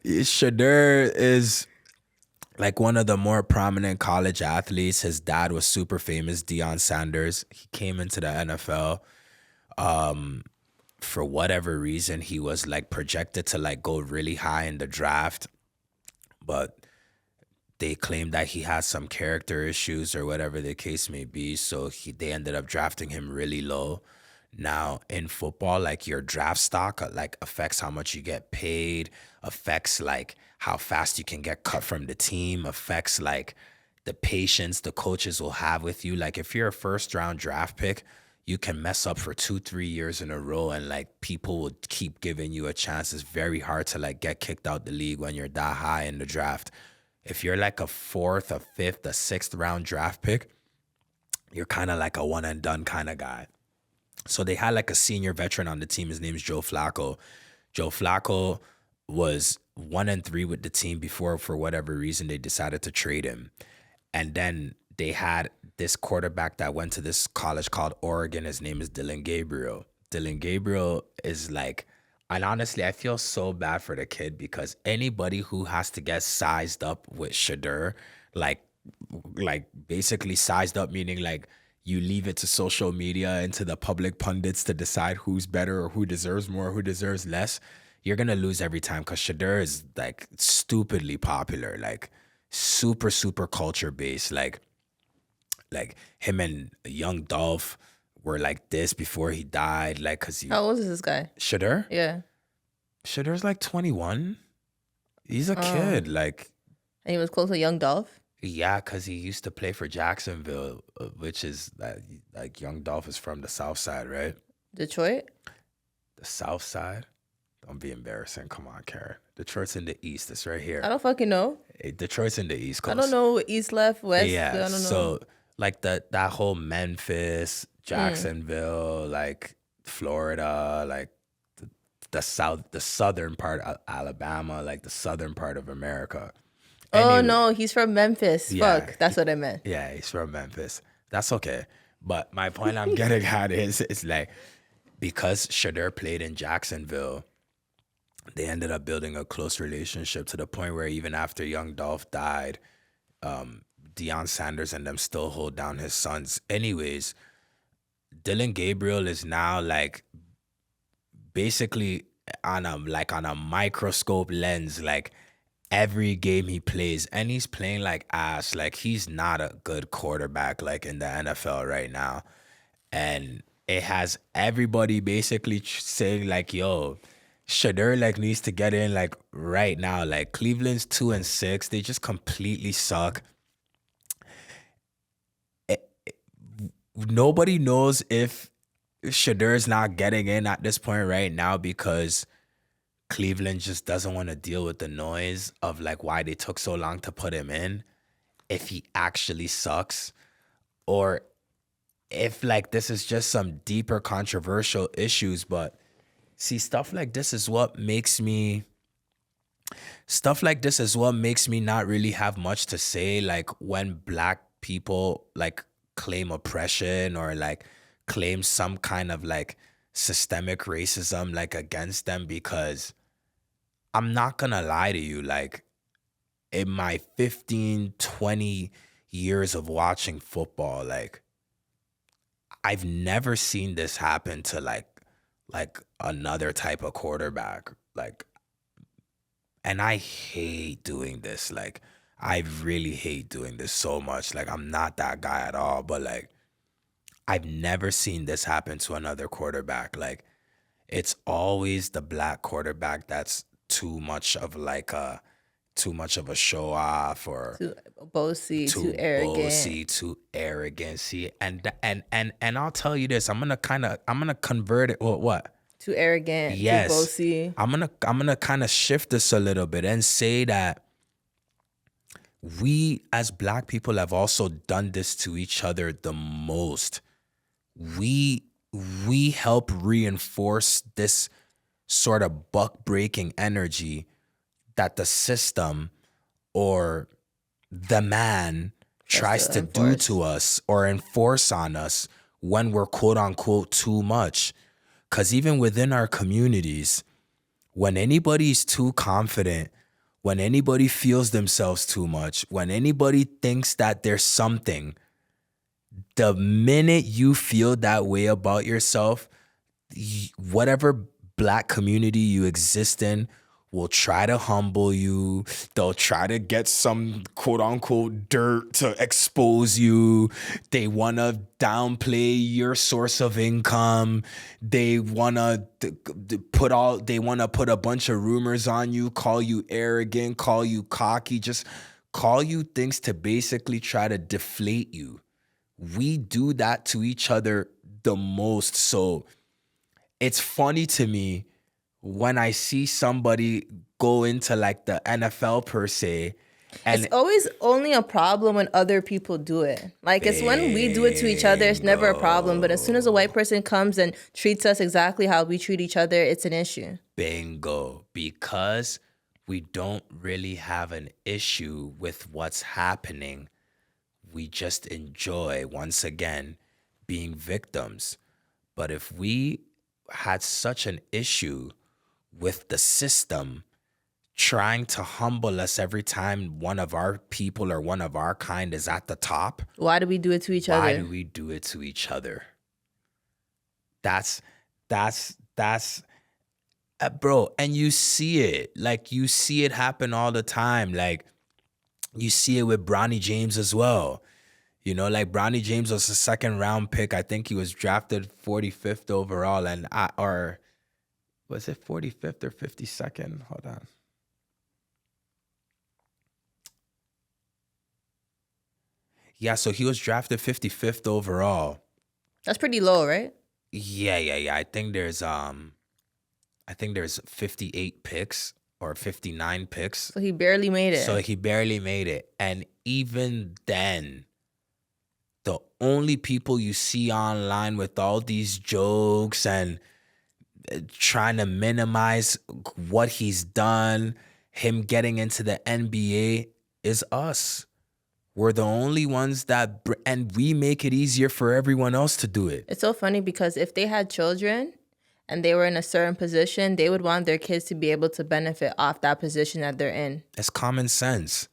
Speaker 1: Shadur is like one of the more prominent college athletes. His dad was super famous, Deion Sanders. He came into the NFL. For whatever reason, he was like projected to like go really high in the draft, but they claimed that he had some character issues or whatever the case may be. So they ended up drafting him really low. Now in football, like your draft stock like affects how much you get paid, affects like how fast you can get cut from the team, affects like the patience the coaches will have with you. Like if you're a first round draft pick, you can mess up for 2-3 years in a row and like people will keep giving you a chance. It's very hard to like get kicked out the league when you're that high in the draft. If you're like a 4th, a 5th, a 6th round draft pick, you're kind of like a one and done kind of guy. So they had like a senior veteran on the team. His name's Joe Flacco. Joe Flacco was 1-3 with the team before, for whatever reason, they decided to trade him. And then they had this quarterback that went to this college called Oregon. His name is Dylan Gabriel. Dylan Gabriel is like, and honestly, I feel so bad for the kid because anybody who has to get sized up with Shadur, like basically sized up, meaning like you leave it to social media and to the public pundits to decide who's better or who deserves more, who deserves less, you're going to lose every time because Shadur is like stupidly popular, like super, super culture based. Like him and Young Dolph were like this before he died. Like, cause
Speaker 2: How old is this guy?
Speaker 1: Shadur?
Speaker 2: Yeah.
Speaker 1: Shadur's like 21. He's a kid. Like,
Speaker 2: and he was close to Young Dolph?
Speaker 1: Yeah, because he used to play for Jacksonville, which is like Young Dolph is from the South Side, right?
Speaker 2: Detroit?
Speaker 1: The South Side? Don't be embarrassing. Come on, Karen. Detroit's in the East. It's right here.
Speaker 2: I don't fucking know.
Speaker 1: Detroit's in the East Coast.
Speaker 2: I don't know East, left, West.
Speaker 1: Yeah,
Speaker 2: I don't know.
Speaker 1: so like that whole Memphis, Jacksonville, like Florida, like the southern part of Alabama, like the southern part of America.
Speaker 2: Oh, no, he's from Memphis.
Speaker 1: Yeah.
Speaker 2: Fuck, that's what I meant.
Speaker 1: Yeah, he's from Memphis. That's okay. But my point I'm getting at is it's like because Shadur played in Jacksonville, they ended up building a close relationship to the point where even after Young Dolph died, Deion Sanders and them still hold down his sons. Anyways, Dylan Gabriel is now like basically on a microscope lens, like every game he plays, and he's playing like ass. Like he's not a good quarterback like in the NFL right now. And it has everybody basically saying like, yo, Shadur like needs to get in like right now. Like Cleveland's 2-6. They just completely suck. Nobody knows if Shadur's not getting in at this point right now because Cleveland just doesn't want to deal with the noise of like why they took so long to put him in, if he actually sucks, or if like this is just some deeper controversial issues, but see, stuff like this is what makes me not really have much to say. Like when black people like claim oppression or like claim some kind of like systemic racism like against them, because I'm not gonna lie to you, like in my 15, 20 years of watching football, like I've never seen this happen to like another type of quarterback. Like, and I hate doing this. Like, I really hate doing this so much. Like, I'm not that guy at all, but like I've never seen this happen to another quarterback. Like, it's always the black quarterback that's too much of a show off, or
Speaker 2: Too bossy, too
Speaker 1: too
Speaker 2: arrogant,
Speaker 1: bossy, too arrogant. See, and I'll tell you this, I'm gonna convert it. What?
Speaker 2: too arrogant, too
Speaker 1: Yes.
Speaker 2: bossy.
Speaker 1: I'm gonna kind of shift this a little bit and say that we as black people have also done this to each other the most. We help reinforce this sort of buck breaking energy that the system or the man tries to do to us or enforce on us when we're quote unquote too much. Because even within our communities, when anybody's too confident, when anybody feels themselves too much, when anybody thinks that there's something, the minute you feel that way about yourself, whatever black community you exist in will try to humble you. They'll try to get some quote unquote dirt to expose you. They want to downplay your source of income. They want to put a bunch of rumors on you, call you arrogant, call you cocky, just call you things to basically try to deflate you. We do that to each other the most. So it's funny to me when I see somebody go into like the NFL per se. And
Speaker 2: it's always only a problem when other people do it. Like, it's when we do it to each other, it's never a problem. But as soon as a white person comes and treats us exactly how we treat each other, it's an issue.
Speaker 1: Bingo. Because we don't really have an issue with what's happening. We just enjoy, once again, being victims. But if we had such an issue with the system trying to humble us every time one of our people or one of our kind is at the top,
Speaker 2: why do we do it to each other?
Speaker 1: Why do we do it to each other? That's bro, and you see it. Like, you see it happen all the time. Like, you see it with Bronny James as well. You know, like Bronny James was a second round pick. I think he was drafted 45th overall, or was it 45th or 52nd? Hold on. Yeah, so he was drafted 55th overall.
Speaker 2: That's pretty low, right?
Speaker 1: Yeah. I think there's 58 picks or 59 picks.
Speaker 2: So he barely made
Speaker 1: it. And even then, the only people you see online with all these jokes and trying to minimize what he's done, him getting into the NBA, is us. We're the only ones and we make it easier for everyone else to do it.
Speaker 2: It's so funny because if they had children and they were in a certain position, they would want their kids to be able to benefit off that position that they're in.
Speaker 1: It's common sense.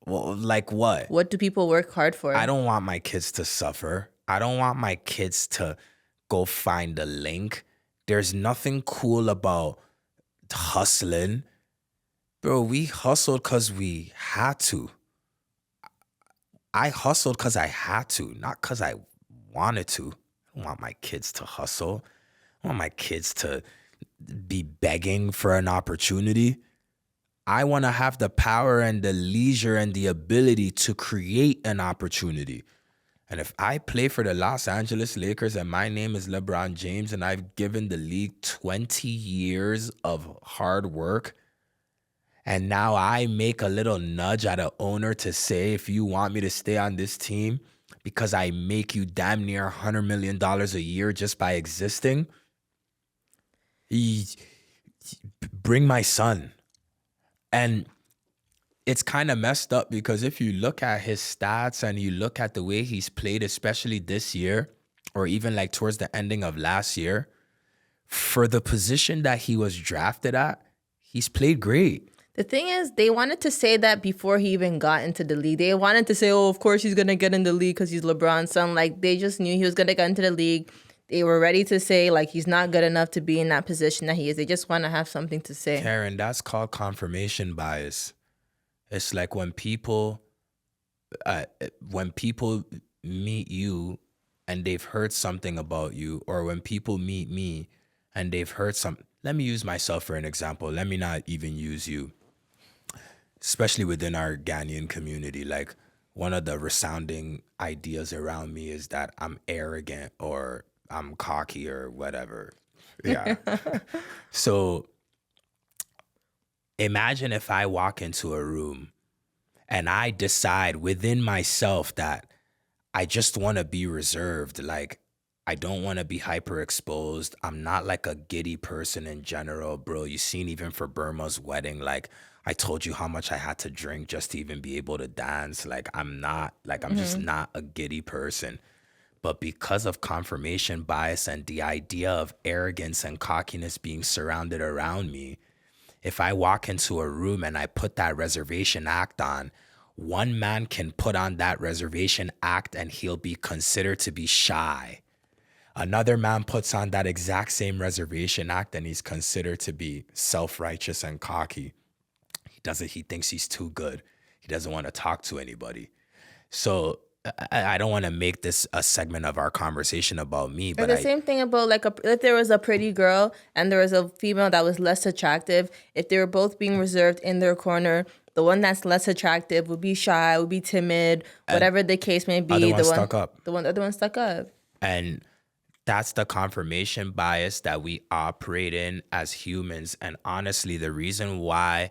Speaker 1: Well, like what?
Speaker 2: What do people work hard for?
Speaker 1: I don't want my kids to suffer. I don't want my kids to go find a link. There's nothing cool about hustling. Bro, we hustled because we had to. I hustled because I had to, not because I wanted to. I don't want my kids to hustle. I want my kids to be begging for an opportunity. I want to have the power and the leisure and the ability to create an opportunity. And if I play for the Los Angeles Lakers and my name is LeBron James and I've given the league 20 years of hard work, and now I make a little nudge at an owner to say, if you want me to stay on this team, because I make you damn near $100 million a year just by existing, bring my son. And it's kind of messed up because if you look at his stats and you look at the way he's played, especially this year, or even like towards the ending of last year, for the position that he was drafted at, he's played great.
Speaker 2: The thing is, they wanted to say that before he even got into the league. They wanted to say, oh, of course he's going to get in the league because he's LeBron's son. Like, they just knew he was going to get into the league. They were ready to say, like, he's not good enough to be in that position that he is. They just want to have something to say.
Speaker 1: Karen, that's called confirmation bias. It's like when people meet you and they've heard something about you, or when people meet me and they've heard something. Let me use myself for an example. Let me not even use you. Especially within our Ghanaian community, like one of the resounding ideas around me is that I'm arrogant or I'm cocky or whatever. Yeah. So imagine if I walk into a room and I decide within myself that I just want to be reserved. Like, I don't want to be hyper exposed. I'm not like a giddy person in general, bro. You seen even for Burma's wedding, like I told you how much I had to drink just to even be able to dance. Like I'm just not a giddy person. But because of confirmation bias and the idea of arrogance and cockiness being surrounded around me, if I walk into a room and I put that reservation act on, one man can put on that reservation act and he'll be considered to be shy. Another man puts on that exact same reservation act and he's considered to be self-righteous and cocky. He thinks he's too good. He doesn't want to talk to anybody. So I don't want to make this a segment of our conversation about me. But
Speaker 2: the same thing about like if there was a pretty girl and there was a female that was less attractive, if they were both being reserved in their corner, the one that's less attractive would be shy, would be timid, whatever the case may be.
Speaker 1: The other one
Speaker 2: stuck up.
Speaker 1: And that's the confirmation bias that we operate in as humans. And honestly, the reason why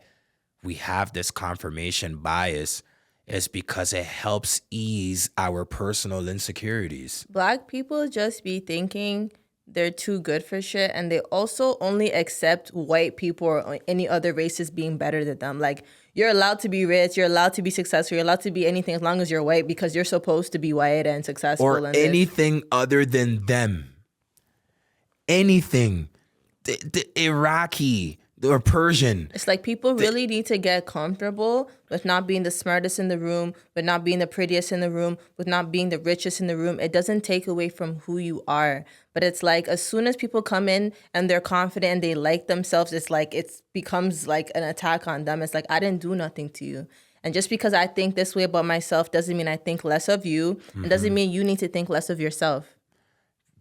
Speaker 1: we have this confirmation bias is because it helps ease our personal insecurities.
Speaker 2: Black people just be thinking they're too good for shit, and they also only accept white people or any other races being better than them. Like, you're allowed to be rich, you're allowed to be successful, you're allowed to be anything as long as you're white because you're supposed to be white and successful.
Speaker 1: Or anything other than them. Anything. The Iraqi or Persian.
Speaker 2: It's like people really need to get comfortable with not being the smartest in the room, with not being the prettiest in the room, with not being the richest in the room. It doesn't take away from who you are. But it's like as soon as people come in and they're confident and they like themselves, it's like it becomes like an attack on them. It's like, I didn't do nothing to you. And just because I think this way about myself doesn't mean I think less of you. And doesn't mean you need to think less of yourself.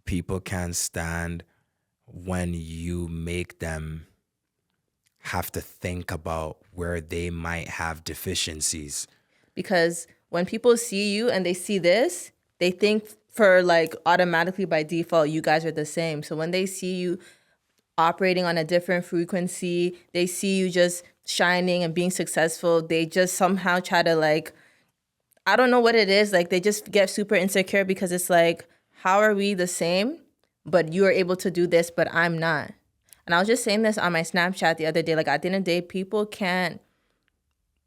Speaker 1: People can't stand when you make them have to think about where they might have deficiencies.
Speaker 2: Because when people see you and they see this, they think for like automatically by default, you guys are the same. So when they see you operating on a different frequency, they see you just shining and being successful, they just somehow try to like, I don't know what it is. Like they just get super insecure because it's like, how are we the same? But you are able to do this, but I'm not. And I was just saying this on my Snapchat the other day. Like at the end of the day, people can't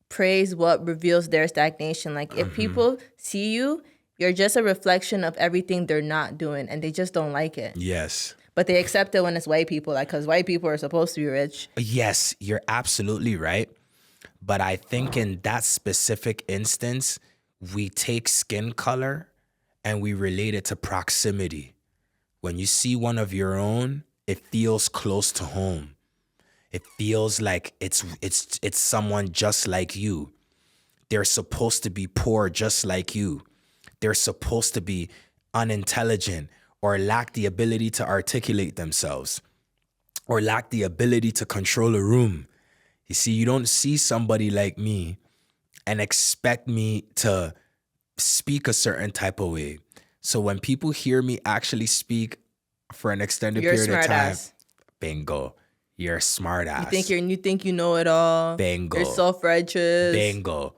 Speaker 2: praise what reveals their stagnation. Like if people see you, you're just a reflection of everything they're not doing, and they just don't like it.
Speaker 1: Yes.
Speaker 2: But they accept it when it's white people, like because white people are supposed to be rich.
Speaker 1: Yes, you're absolutely right. But I think in that specific instance, we take skin color and we relate it to proximity. When you see one of your own, it feels close to home. It feels like it's someone just like you. They're supposed to be poor just like you. They're supposed to be unintelligent or lack the ability to articulate themselves or lack the ability to control a room. You see, you don't see somebody like me and expect me to speak a certain type of way. So when people hear me actually speak for an extended period of time, bingo, you're a smart ass.
Speaker 2: You think you know it all.
Speaker 1: Bingo.
Speaker 2: You're self-righteous.
Speaker 1: Bingo.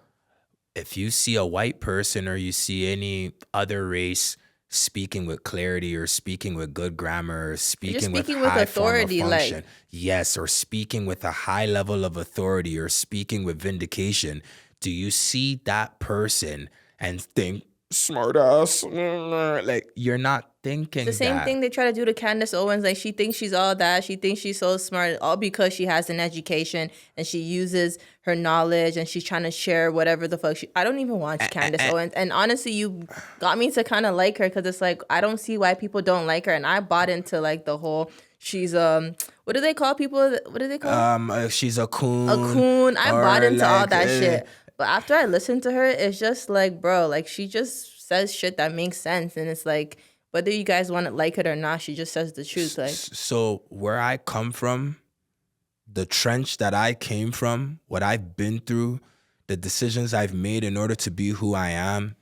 Speaker 1: if you see a white person or you see any other race speaking with clarity or speaking with good grammar or
Speaker 2: You're just
Speaker 1: speaking with
Speaker 2: speaking with
Speaker 1: high form of
Speaker 2: authority,
Speaker 1: function,
Speaker 2: like
Speaker 1: yes, or speaking with a high level of authority or speaking with vindication, do you see that person and think, smart ass? Like, you're not
Speaker 2: it's the
Speaker 1: thinking
Speaker 2: same
Speaker 1: that.
Speaker 2: thing they try to do to Candace Owens. Like she thinks she's all that. She thinks she's so smart, all because she has an education and she uses her knowledge and she's trying to share whatever the fuck. I don't even watch Candace Owens, and honestly, you got me to kind of like her because it's like I don't see why people don't like her, and I bought into like the whole she's what do they call people? What do they call?
Speaker 1: She's a
Speaker 2: A
Speaker 1: coon,
Speaker 2: coon. I bought
Speaker 1: or
Speaker 2: into all
Speaker 1: like,
Speaker 2: that shit. But after I listened to her, it's just like, bro, like she just says shit that makes sense. And it's like, whether you guys want to like it or not, she just says the truth. Like,
Speaker 1: so where I come from, the trench that I came from, what I've been through, the decisions I've made in order to be who I am,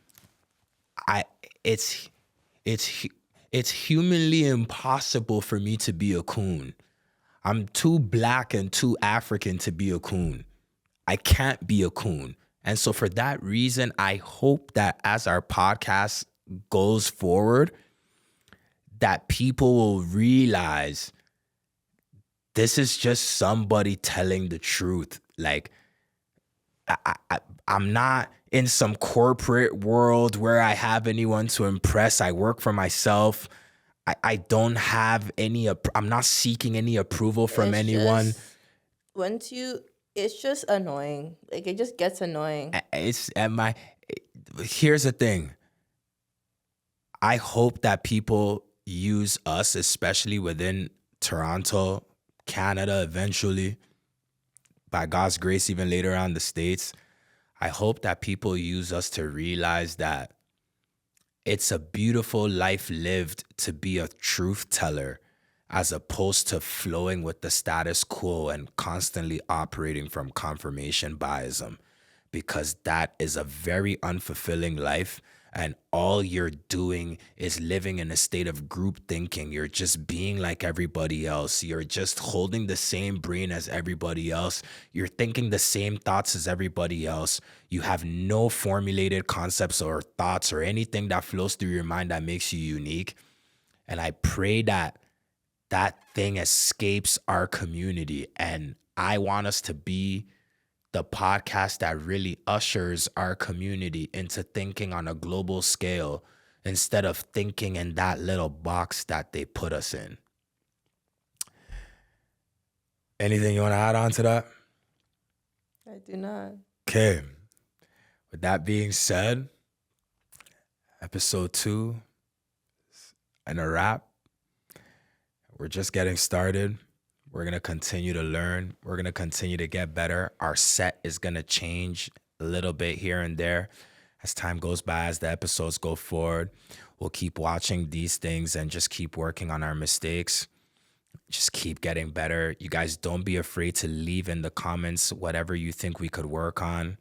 Speaker 1: I it's it's it's humanly impossible for me to be a coon. I'm too black and too African to be a coon. I can't be a coon. And so for that reason, I hope that as our podcast goes forward, that people will realize this is just somebody telling the truth. Like, I'm not in some corporate world where I have anyone to impress. I work for myself. I don't have any, I'm not seeking any approval from
Speaker 2: it's
Speaker 1: anyone.
Speaker 2: just, once you, it's just annoying. Like, it just gets annoying.
Speaker 1: Here's the thing. I hope that people use us, especially within Toronto, Canada, eventually, by God's grace, even later on the States. I hope that people use us to realize that it's a beautiful life lived to be a truth teller as opposed to flowing with the status quo and constantly operating from confirmation biasm, because that is a very unfulfilling life. And all you're doing is living in a state of group thinking. You're just being like everybody else. You're just holding the same brain as everybody else. You're thinking the same thoughts as everybody else. You have no formulated concepts or thoughts or anything that flows through your mind that makes you unique. And I pray that that thing escapes our community. And I want us to be the podcast that really ushers our community into thinking on a global scale instead of thinking in that little box that they put us in. Anything you want to add on to that?
Speaker 2: I do not.
Speaker 1: Okay. With that being said, episode 2 and a wrap. We're just getting started. We're going to continue to learn. We're going to continue to get better. Our set is going to change a little bit here and there as time goes by, as the episodes go forward. We'll keep watching these things and just keep working on our mistakes. Just keep getting better. You guys don't be afraid to leave in the comments whatever you think we could work on.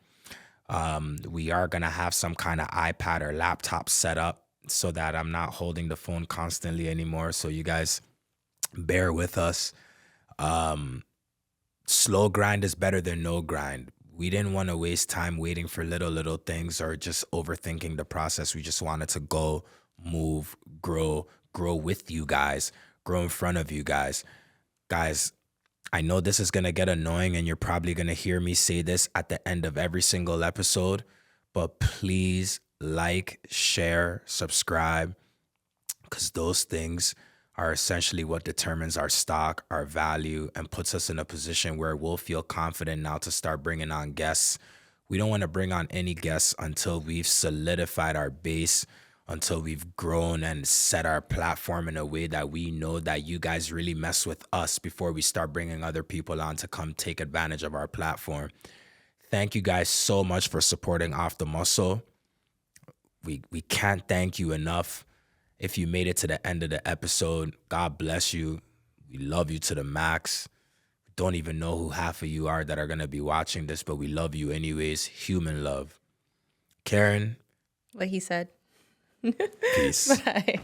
Speaker 1: We are going to have some kind of iPad or laptop set up so that I'm not holding the phone constantly anymore. So you guys bear with us. Slow grind is better than no grind. We didn't want to waste time waiting for little things or just overthinking the process. We just wanted to go, move, grow with you guys, grow in front of you guys. Guys, I know this is going to get annoying and you're probably going to hear me say this at the end of every single episode, but please like, share, subscribe, because those things are essentially what determines our stock, our value, and puts us in a position where we'll feel confident now to start bringing on guests. We don't want to bring on any guests until we've solidified our base, until we've grown and set our platform in a way that we know that you guys really mess with us before we start bringing other people on to come take advantage of our platform. Thank you guys so much for supporting Off the Muscle. We can't thank you enough. If you made it to the end of the episode, God bless you. We love you to the max. We don't even know who half of you are that are going to be watching this, but we love you anyways. Human love. Karen.
Speaker 2: What he said.
Speaker 1: Peace.
Speaker 2: Bye.